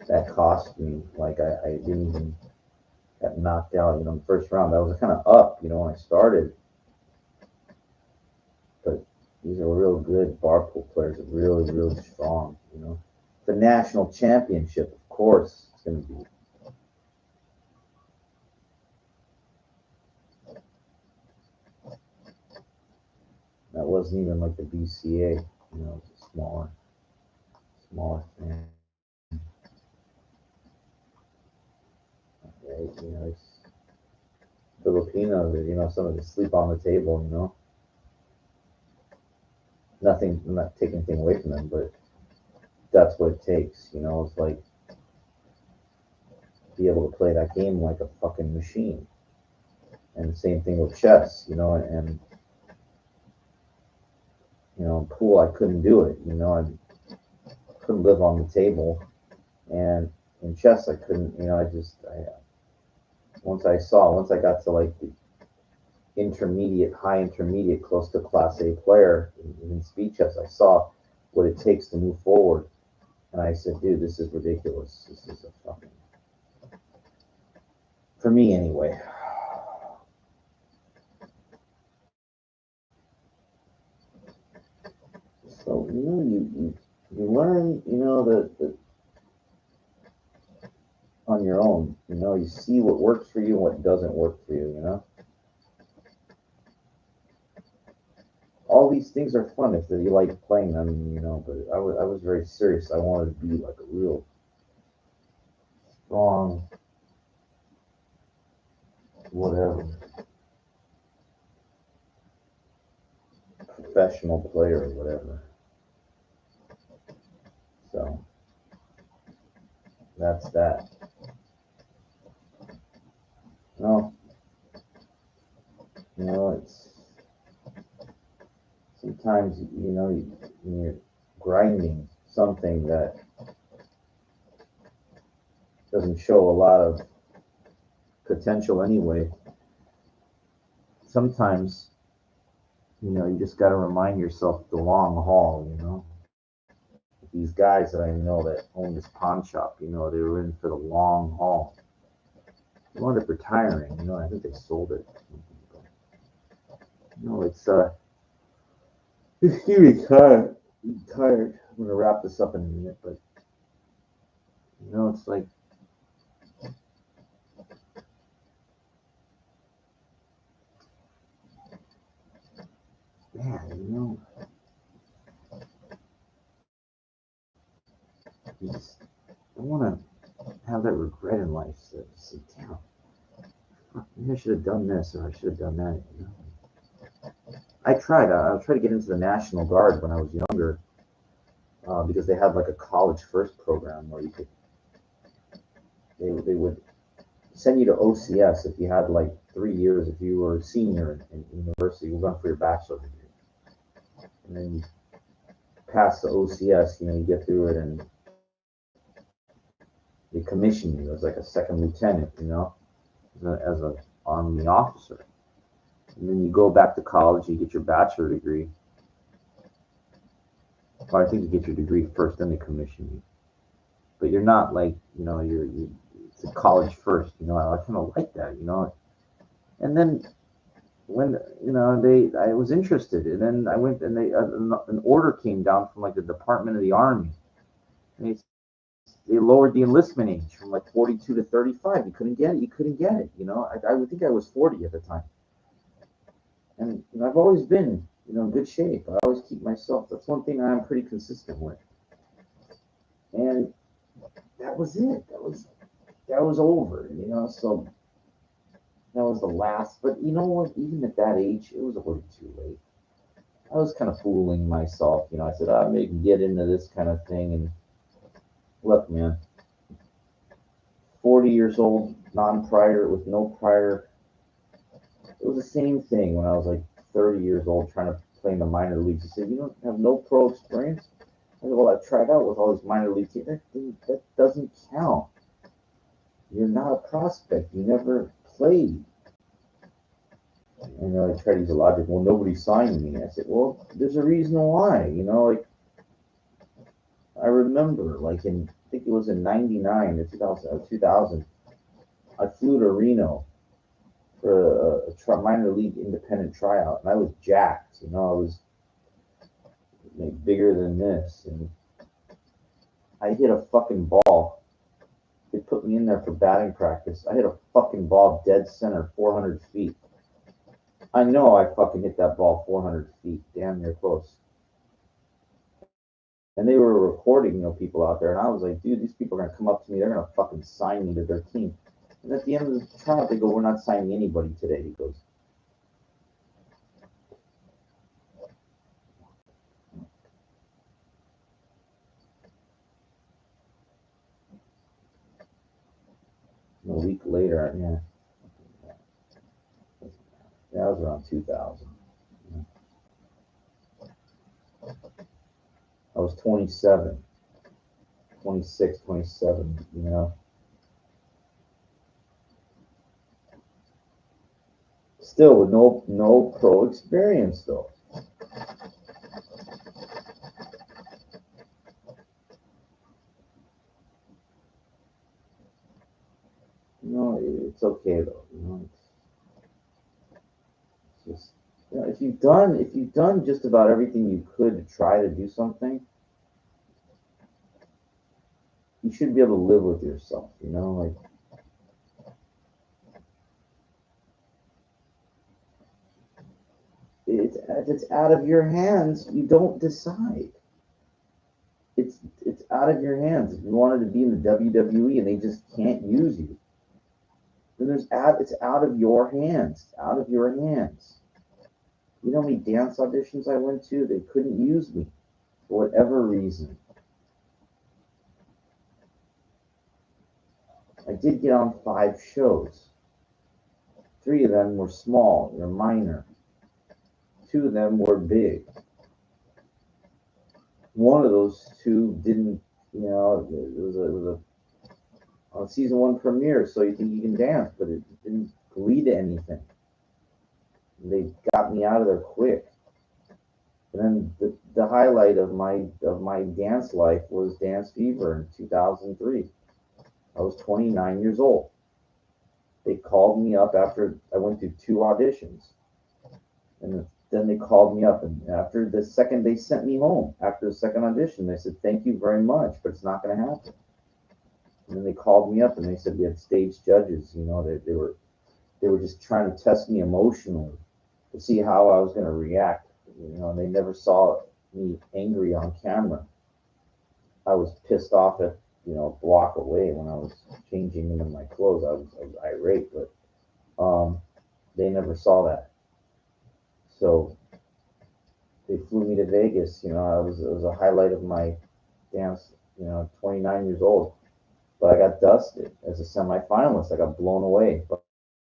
that cost me. Like I didn't even got knocked out. In the first round. I was kind of up, when I started, but these are real good bar pool players, really, really strong. The national championship, of course, it's going to be. That wasn't even like the BCA. It's a smaller thing. Right? It's Filipinos. Some of them sleep on the table. Nothing. I'm not taking anything away from them, but that's what it takes. It's like be able to play that game like a fucking machine. And the same thing with chess. And in pool I couldn't do it. I couldn't live on the table, and in chess I couldn't. Once I got to like the intermediate, high intermediate, close to class A player in speed chess, I saw what it takes to move forward, and I said, dude, this is ridiculous. This is a fucking, for me anyway. So you learn the on your own. You see what works for you and what doesn't work for you. All these things are fun if you like playing them. But I was very serious. I wanted to be like a real strong whatever professional player or whatever. So that's that. No, it's sometimes, you're grinding something that doesn't show a lot of potential anyway. Sometimes, you just got to remind yourself the long haul. These guys that I know that own this pawn shop, they were in for the long haul. They wound up retiring, I think they sold it. It's getting tired. I'm tired. I'm gonna wrap this up in a minute, but it's like, man, you just don't want to have that regret in life. So just say, damn, fuck, maybe I should have done this or I should have done that. I tried. I tried to get into the National Guard when I was younger because they had like a college first program where they would send you to OCS if you had like 3 years, if you were a senior in university, you run for your bachelor degree. And then you pass the OCS, you get through it and they commission you as like a second lieutenant, as a army officer. And then you go back to college, you get your bachelor degree. Or I think you get your degree first, then they commission you. But you're not like, it's a college first, I kind of like that, And then when, I was interested, and then I went and an order came down from like the Department of the Army. And they lowered the enlistment age from like 42 to 35. You couldn't get it. I would think I was 40 at the time. And I've always been, in good shape. I always keep myself. That's one thing I'm pretty consistent with. And that was it. That was over, So that was the last. But you know what? Even at that age, it was already too late. I was kind of fooling myself. I said, I may get into this kind of thing. And look, man, 40 years old, non-prior, with no prior. It was the same thing when I was like 30 years old trying to play in the minor leagues. He said, you don't have no pro experience? I said, well, I've tried out with all these minor league teams. That doesn't count. You're not a prospect. You never played. And I tried to use a logic. Well, nobody signed me. I said, well, there's a reason why. Like I remember, like I think it was in '99 or 2000, I flew to Reno for a minor league independent tryout, and I was jacked. I was like, bigger than this, and I hit a fucking ball. They put me in there for batting practice. I hit a fucking ball dead center, 400 feet. I know I fucking hit that ball 400 feet, damn near close. And they were recording, people out there, and I was like, dude, these people are gonna come up to me. They're gonna fucking sign me to their team. And at the end of the trial, they go, we're not signing anybody today. He goes, a week later, yeah, that was around 2000. I was 27, 26, 27, Still with no pro experience though. It's okay though. It's just if you've done just about everything you could to try to do something, you should be able to live with yourself. Like if it's out of your hands, you don't decide. It's out of your hands. If you wanted to be in the WWE and they just can't use you, then it's out of your hands. Out of your hands. You know how many dance auditions I went to? They couldn't use me for whatever reason. I did get on 5 shows. 3 of them were small, they're minor. 2 of them were big. one of those two didn't, it was a on season one premiere, so you think you can dance, but it didn't lead to anything. They got me out of there quick. And then the highlight of my dance life was Dance Fever in 2003. I was 29 years old. They called me up after I went through two auditions, and then they called me up, and after the second, they sent me home. After the second audition, they said, "Thank you very much, but it's not going to happen." And then they called me up, and they said we had stage judges. They were just trying to test me emotionally to see how I was going to react. And they never saw me angry on camera. I was pissed off at a block away when I was changing into my clothes. I was irate, but they never saw that. So they flew me to Vegas. It was a highlight of my dance. 29 years old, but I got dusted as a semifinalist. I got blown away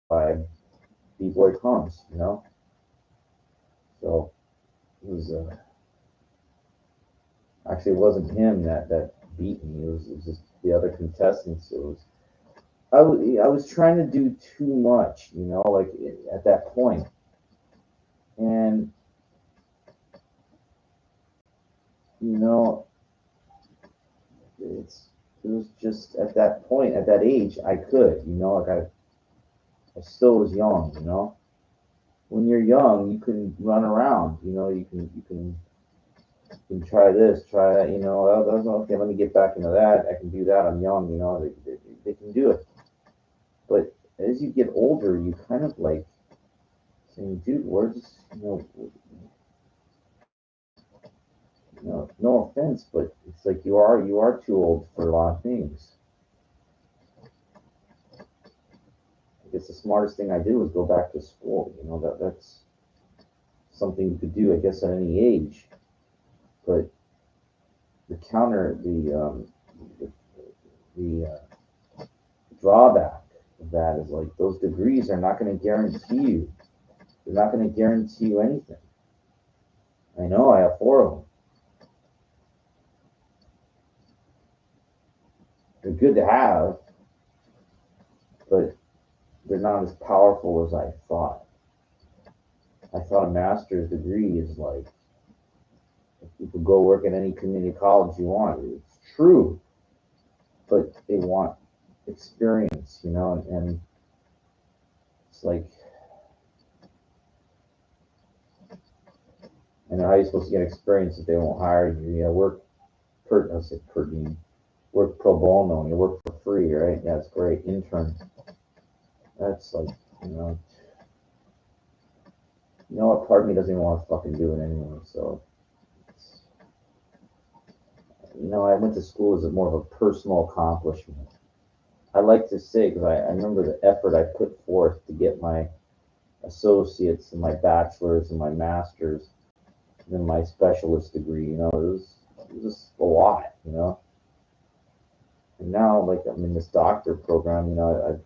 by B-Boy Crumbs. So it was actually, it wasn't him that beat me. It was just the other contestants. I was trying to do too much, like at that point, and you know, it was just at that point, at that age, I could, like I still was young, When you're young, you can run around, you can try this, try that, Oh, that's okay. Let me get back into that. I can do that. I'm young, they can do it. But as you get older, you kind of like saying, dude, we're just, no offense, but it's like you are too old for a lot of things. I guess the smartest thing I did was go back to school. That's something you could do, I guess, at any age. But the drawback of that is like those degrees are not going to guarantee you. They're not going to guarantee you anything. I know I have four of them. They're good to have, but they're not as powerful as I thought. I thought a master's degree is like you could go work at any community college you want. It's true, but they want experience, and it's like, and how are you supposed to get experience if they won't hire you? I said per diem, work pro bono, you work for free, right? Yeah, that's great. Intern. That's like, you know, what? Part of me doesn't even want to fucking do it anyway. So, I went to school as more of a personal accomplishment. I like to say, because I remember the effort I put forth to get my associates and my bachelor's and my master's and then my specialist degree. It was just a lot. And now, like, I'm in this doctor program. I've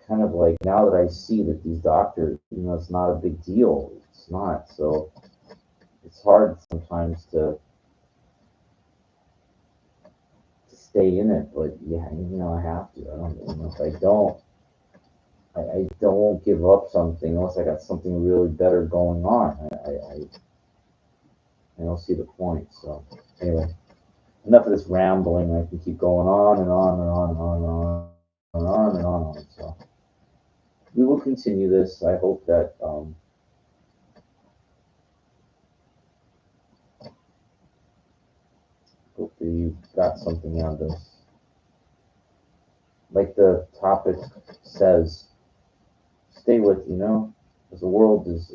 kind of like, now that I see that these doctors, it's not a big deal. It's not. So it's hard sometimes to stay in it, but yeah, I have to. I don't, if I don't, I don't give up something unless I got something really better going on. I don't see the point. So anyway, enough of this rambling. I can keep going on and on and on and on and on and on and on and on. So we will continue this. I hope that hopefully you got something out of this. Like the topic says, stay with, as the world is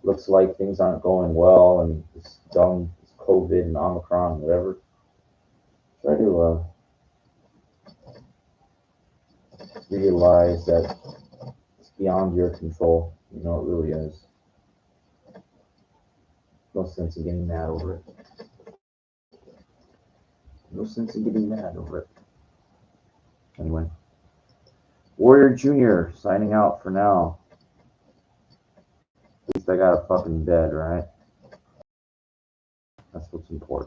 looks like things aren't going well, and it's dumb, it's COVID and Omicron, whatever. Try to realize that it's beyond your control. It really is. No sense in getting mad over it. No sense in getting mad over it. Anyway, Warrior Jr. signing out for now. At least I got a fucking bed, right? That's what's important.